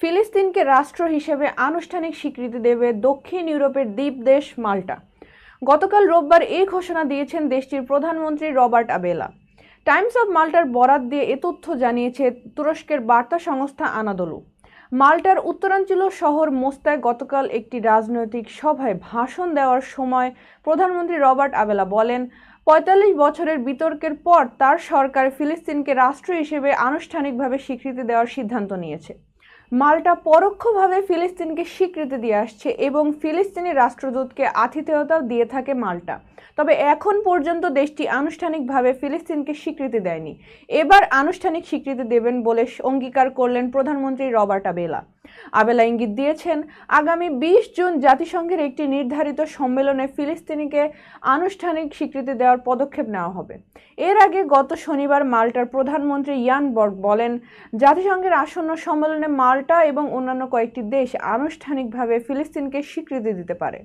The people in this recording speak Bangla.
ফিলিস্তিনকে রাষ্ট্র হিসেবে আনুষ্ঠানিক স্বীকৃতি দেবে দক্ষিণ ইউরোপের দ্বীপ দেশ মাল্টা। গতকাল রোববার এই ঘোষণা দিয়েছেন দেশটির প্রধানমন্ত্রী রবার্ট আবেলা। টাইমস অব মাল্টার বরাত দিয়ে এ তথ্য জানিয়েছে তুরস্কের বার্তা সংস্থা আনাদোলু। মাল্টার উত্তরাঞ্চলীয় শহর মোস্তায় গতকাল একটি রাজনৈতিক সভায় ভাষণ দেওয়ার সময় প্রধানমন্ত্রী রবার্ট আবেলা বলেন, ৪৫ বছরের বিতর্কের পর তার সরকার ফিলিস্তিনকে রাষ্ট্র হিসেবে আনুষ্ঠানিকভাবে স্বীকৃতি দেওয়ার সিদ্ধান্ত নিয়েছে। মাল্টা পরোক্ষভাবে ফিলিস্তিনকে স্বীকৃতি দিয়ে আসছে এবং ফিলিস্তিনি রাষ্ট্রদূতকে আতিথেয়তাও দিয়ে থাকে মাল্টা। তবে এখন পর্যন্ত দেশটি আনুষ্ঠানিকভাবে ফিলিস্তিনকে স্বীকৃতি দেয়নি। এবার আনুষ্ঠানিক স্বীকৃতি দেবেন বলে অঙ্গীকার করলেন প্রধানমন্ত্রী রবার্ট আবেলা। আবেলা ইঙ্গিত দিয়েছেন, আগামী ২০ জুন জাতিসংঘের একটি নির্ধারিত সম্মেলনে ফিলিস্তিনিকে আনুষ্ঠানিক স্বীকৃতি দেওয়ার পদক্ষেপ নেওয়া হবে। এর আগে গত শনিবার মাল্টার প্রধানমন্ত্রী ইয়ান বর্গ বলেন, জাতিসংঘের আসন্ন সম্মেলনে মাল্টা এবং অন্যান্য কয়েকটি দেশ আনুষ্ঠানিকভাবে ফিলিস্তিনকে স্বীকৃতি দিতে পারে।